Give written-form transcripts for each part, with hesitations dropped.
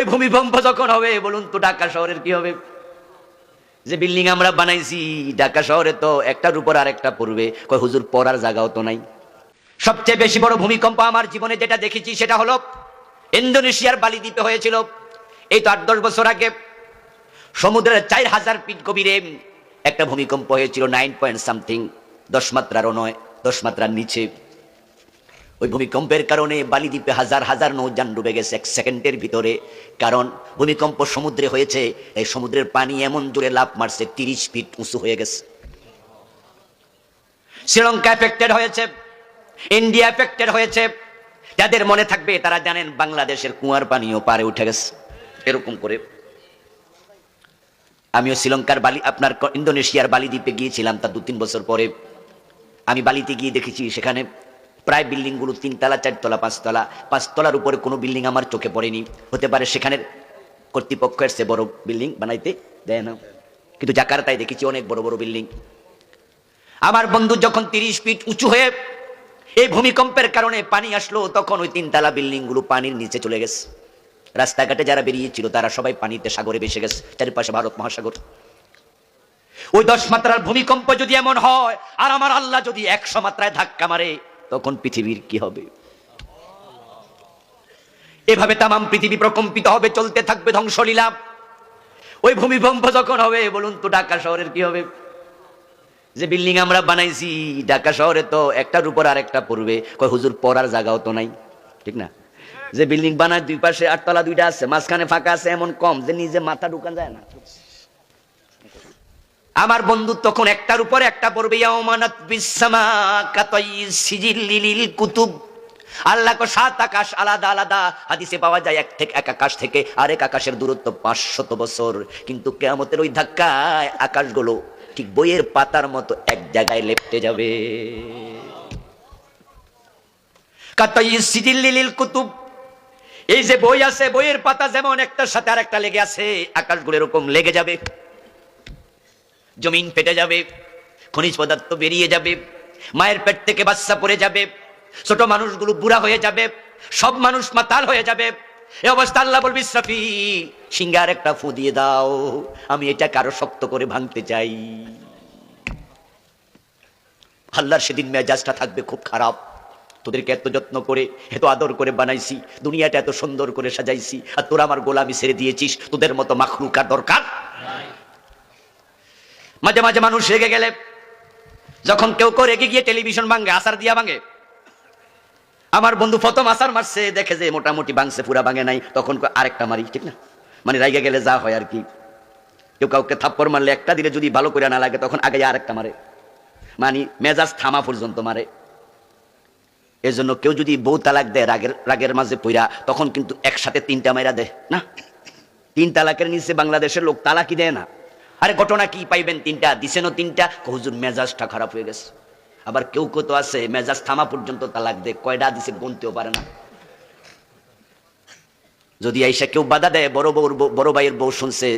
ওই ভূমিকম্প যখন হবে বলুন তো ঢাকা শহরের কি হবে? যে বিল্ডিং আমরা বানাইছি ঢাকা শহরে তো একটার উপর আর একটা পড়বে, কয় হুজুর পড়ার জায়গাও তো নাই। সবচেয়ে বেশি বড় ভূমিকম্প আমার জীবনে যেটা দেখেছি সেটা হলো ইন্দোনেশিয়ার বালি দ্বীপে হয়েছিল। এই তো 8-10 বছর আগে সমুদ্রের 4000 ফিট গভীরে একটা ভূমিকম্প হয়েছিল, 9 পয়েন্ট সামথিং, 10 মাত্রারও নয়, 10 মাত্রার নিচে। ওই ভূমিকম্পের কারণে বালি দ্বীপে হাজার হাজার নৌযান ডুবে গেছে 1 সেকেন্ডের ভিতরে। কারণ ভূমিকম্প সমুদ্রে হয়েছে, এই সমুদ্রের পানি এমন জোরে লাফ মারছে 30 ফিট উঁচু হয়ে গেছে। শ্রীলঙ্কা এফেক্টেড হয়েছে, ইন্ডিয়া এফেক্টেড হয়েছে। যাদের মনে থাকবে তারা জানেন বাংলাদেশের কুয়ার পানিও পারে উঠে গেছে এরকম করে। আমিও শ্রীলঙ্কার বালি আপনার ইন্দোনেশিয়ার বালি দ্বীপে গিয়েছিলাম, তার 2-3 বছর পরে। আমি বালিতে গিয়ে দেখেছি সেখানে প্রায় বিল্ডিং গুলো 3 তলা 4 তলা 5 তলা, 5 তলার উপরে কোনো বিল্ডিং আমার চোখে পড়েনি। হতে পারে সেখানের কর্তৃপক্ষের সে বড় বিল্ডিং বানাইতে দেয় না, কিন্তু জাকার্তায় দেখেছি অনেক বড় বড় বিল্ডিং। আমার বন্ধু যখন 30 ফিট উঁচু হয়ে এই ভূমিকম্পের কারণে পানি আসলো, তখন ওই 3 তলা বিল্ডিং গুলো পানির নিচে চলে গেছে। রাস্তাঘাটে যারা বেরিয়েছিল তারা সবাই পানিতে সাগরে ভেসে গেছে, চারিপাশে ভারত মহাসাগর। ওই 10 মাত্রার ভূমিকম্প যদি এমন হয় আর আমার আল্লাহ যদি 100 মাত্রায় ধাক্কা মারে, তখন পৃথিবীর কি হবে? এভাবে তামাম পৃথিবী প্রকম্পিত হবে, চলতে থাকবে ধ্বংসলীলা। ওই ভূমিকম্প যখন হবে বলুন তো ঢাকা শহরের কি হবে? যে বিল্ডিং আমরা বানাইছি ঢাকা শহরে তো একটার উপর আর একটা পড়বে, কয় হুজুর পড়ার জায়গাও তো নাই, ঠিক না? যে বিল্ডিং বানায় 2 পাশে 8 তলা 2টা আছে, মাঝখানে ফাঁকা আছে এমন কম যে নিজে মাথা ঢুকান যায় না। আমার বন্ধু তখন একটার উপর একটা পড়বে। ইয়াউমানাত বিসসামা কাতাইস সিজিল্লিল কুতুব। আল্লাহ কো 7 আকাশ আলাদা আলাদা। হাদিসে পাওয়া যায় এক আকাশ থেকে আরেক আকাশের দূরত্ব 500 বছর। কিন্তু কিয়ামতের ওই ধাক্কায় আকাশগুলো ঠিক বইয়ের পাতার মতো এক জায়গায় লেপ্টে যাবে। কাতাইস সিজিল্লিল কুতুব, এই যে বই আছে বইয়ের পাতা যেমন একটার সাথে আরেকটা লেগে আছে, আকাশগুলো এরকম লেগে যাবে। জমিন ফেটে যাবে, খনিজ পদার্থ বেরিয়ে যাবে, মায়ের পেট থেকে বাচ্চা পড়ে যাবে, ছোট মানুষগুলো বুড়া হয়ে যাবে, সব মানুষ মাতাল হয়ে যাবে। এই অবস্থা আল্লাহ বলবে ইসরাফিল সিঙ্গার একটা ফু দিয়ে দাও, আমি এটা কারো শক্ত করে ভাঙতে চাই। আল্লাহর সেদিন মেজাজটা থাকবে খুব খারাপ। তোদেরকে এত যত্ন করে এত আদর করে বানাইছি, দুনিয়াটা এত সুন্দর করে সাজাইছি, আর তোরা আমার গোলামি ছেড়ে দিয়েছিস। তোদের মতো মাখলুকার দরকার। মাঝে মাঝে মানুষ রেগে গেলে, যখন কেউ রেগে গিয়ে টেলিভিশন ভাঙে, আসার দিয়া ভাঙে। আমার বন্ধু প্রথম আসার মারছে, দেখে যে মোটামুটি ভাঙছে, পুরা ভাঙে নাই, তখন আরেকটা মারি, ঠিক না? মানে রাইগে গেলে যা হয় আর কি। কেউ কাউকে থাপ্পড় মারলে একটা দিলে যদি ভালো করে না লাগে তখন আগে আরেকটা মারে, মানে মেজাজ থামা পর্যন্ত মারে। এজন্য কেউ যদি বউ তালাক দেয় রাগের মাঝে পইরা, তখন কিন্তু একসাথে 3টা মাইরা দেয় না। 3 তালাকের নিচে বাংলাদেশের লোক তালাকই দেয় না। আরে ঘটনা কি পাইবেন? 3টা দিছেন, 3টা হুজুর মেজাজটা খারাপ হয়ে গেছে। আবার কেউ কেউ তো আছে মেজাজ থামা পর্যন্ত তালাক দেয়, কয়টা দিছে গুনতেও পারে না। যদি আইসা কেউ বাধা দেয়, বড় ভাইয়ের বউ শুনছে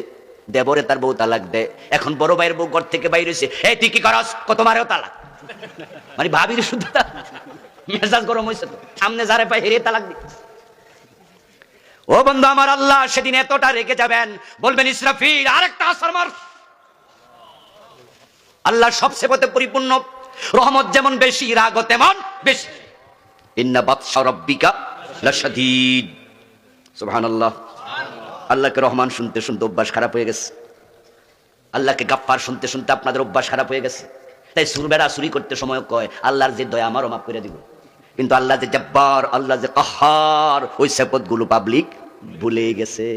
দেবরে তার বউ তালাক দেয়, এখন বড় ভাইয়ের বউ ঘর থেকে বাইরে হয়েছে, এই তুই কি করস, কত মারেও তালাক, মানে ভাবির শুদ্ধ মেজাজ গরম হয়েছে, তো সামনে যারে পাই হেরে তালাক দি। ও বন্ধু আমার, আল্লাহ সেদিন এতটা রেগে যাবেন, বলবেন ইসরাফিল আরেকটা আসর মার। আল্লাহ সবচেয়ে পথে পরিপূর্ণ, রহমত যেমন বেশি রাগ তেমন বেশি। ইন্না বাতশা রাব্বিকা লাশাদীদ। সুবহানাল্লাহ। আল্লাহকে রহমান শুনতে শুনতে অভ্যাস খারাপ হয়ে গেছে, আল্লাহকে গাফফার শুনতে শুনতে আপনাদের অভ্যাস খারাপ হয়ে গেছে। তাই সুরবেরা চুরি করতে সময় কয় আল্লাহর যে দয়া আমারও মাফ করে দিব, কিন্তু আল্লাহ যে জব্বার, আল্লাহ যে কাহ্হার, ওই শপথ গুলো পাবলিক ভুলে গেছে।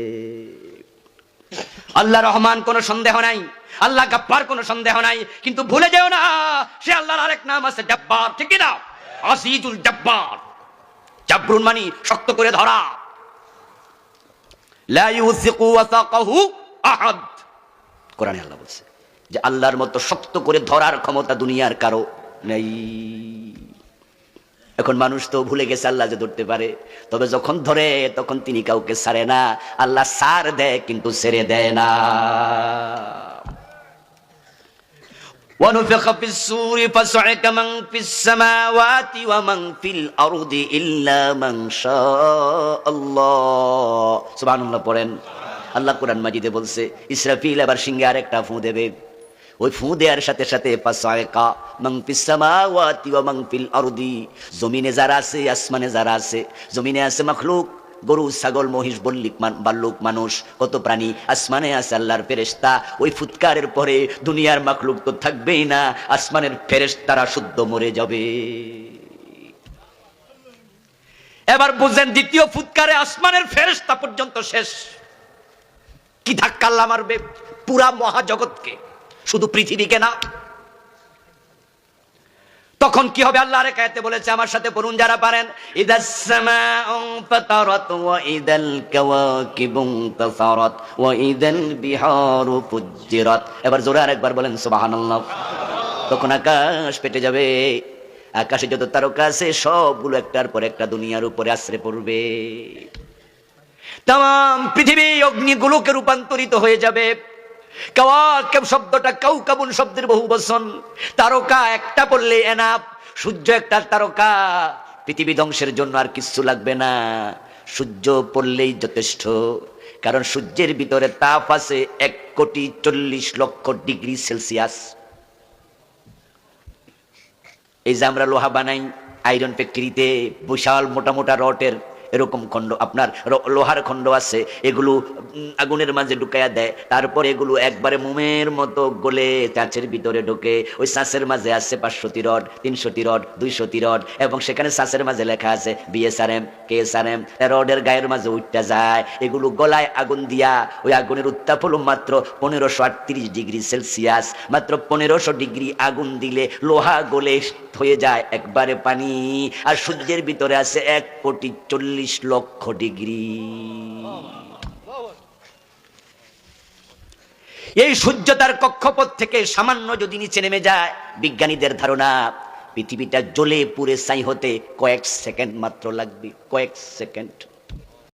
আল্লাহ রহমান কোনো সন্দেহ নাই, আল্লাহ গাফফার কোনো সন্দেহ নাই, কিন্তু ভুলে যেও না সে আল্লাহর আরেক নাম আছে জব্বার, ঠিক কি না? আজিজুল জব্বার। জাবরুন মানে শক্ত করে ধরা। লা ইউসিকু ওয়াসাকাহু আহাদ। কোরআনে আল্লাহ বলছে যে আল্লাহর মতো শক্ত করে ধরার ক্ষমতা দুনিয়ার কারো নেই। এখন মানুষ তো ভুলে গেছে আল্লাহ যে ধরতে পারে, তবে যখন ধরে তখন তিনি কাউকে ছাড়ে না। আল্লাহ ছাড় দেয় কিন্তু ছেড়ে দেয় না। ونفخ في الصور فصعق من في السماوات ومن في الأرض إلا من شاء الله সুবহানাল্লাহ পড়েন। আল্লাহ কোরআন মাজিদে বলছে ইসরাফিল আবার সিংহে আরেকটা ফু দেবে, ওই ফু দেওয়ার সাথে সাথে ফাসায়কা মান ফিস সামাওয়াতি ওয়া মান ফিল আরদি, জমিনে যারা আছে আসমানে যারা আছে, জমিনে আছে মাখলুক, গরু ছাগল মহিষ বাল্লুক মানুষ কত প্রাণী, আসমানে আছে আল্লাহর ফেরেশতা। ওই ফুৎকারের পরে দুনিয়ার মাখলুক তো থাকবেই না, আসমানের ফেরেশতারা শুদ্ধ মরে যাবে। এবার বুঝেন দ্বিতীয় ফুৎকারে আসমানের ফেরেশতা পর্যন্ত শেষ। কি ধাক্কা আল্লাহ মারবে পুরা মহাজগৎকে, শুধু পৃথিবীকে না। তখন কি হবে আল্লাহ আরেক আয়াতে বলেছে, আমার সাথে পড়ুন যারা পারেন, ইদাস সামাউ ফাতারাত ওয়া ইদাল কাওয়াকিবু তাসারাত ওয়া ইদাল বিহারু ফুজ্জিরাত। এবার জোরে আরেকবার বলেন সুবহানাল্লাহ। তখন আকাশ ফেটে যাবে, আকাশে যত তারকা আছে সবগুলো একটার পর একটা দুনিয়ার উপরে আছড়ে পড়বে, তাম পৃথিবী অগ্নিগোলকে রূপান্তরিত হয়ে যাবে। কাওয়াকিব শব্দটা কাউকাবুন শব্দের বহু বচন, তারকা একটা পড়লে এনাফ, সূর্য একটা তারকা, পৃথিবী ধ্বংসের জন্য আর কিছু লাগবে না, সূর্য পড়লেই যথেষ্ট। কারণ সূর্যের ভিতরে তাপ আছে 1,40,00,000 ডিগ্রি সেলসিয়াস। এই যে আমরা লোহা বানাই আয়রন ফ্যাক্টরিতে, বিশাল মোটা মোটা রডের এরকম খণ্ড, আপনার লোহার খণ্ড আছে, এগুলো আগুনের মাঝে ঢুকাইয়া দেয়, তারপর এগুলো একবারে মোমের মতো গলে চাঁচের ভিতরে ঢোকে। ওই চাঁচের মাঝে আছে 500টি রড, 300টি রড, 200টি রড, এবং সেখানে চাঁচের মাঝে লেখা আছে BSRM KSRM। রডের গায়ের মাঝে উঠতে যায়, এগুলো গলায় আগুন দিয়া, ওই আগুনের উত্তাপ হলো মাত্র 1538 ডিগ্রি সেলসিয়াস। মাত্র 1500 ডিগ্রি আগুন দিলে লোহা গলে হয়ে যায় একবারে পানি। আর সূর্যের ভিতরে আছে 1,40,00,000 ডিগ্রি। এই সূর্য তার কক্ষপথ থেকে সামান্য যদি নিচে নেমে যায়, বিজ্ঞানীদের ধারণা পৃথিবীটা জ্বলে পুড়ে ছাই হতে কয়েক সেকেন্ড মাত্র লাগবে, কয়েক সেকেন্ড।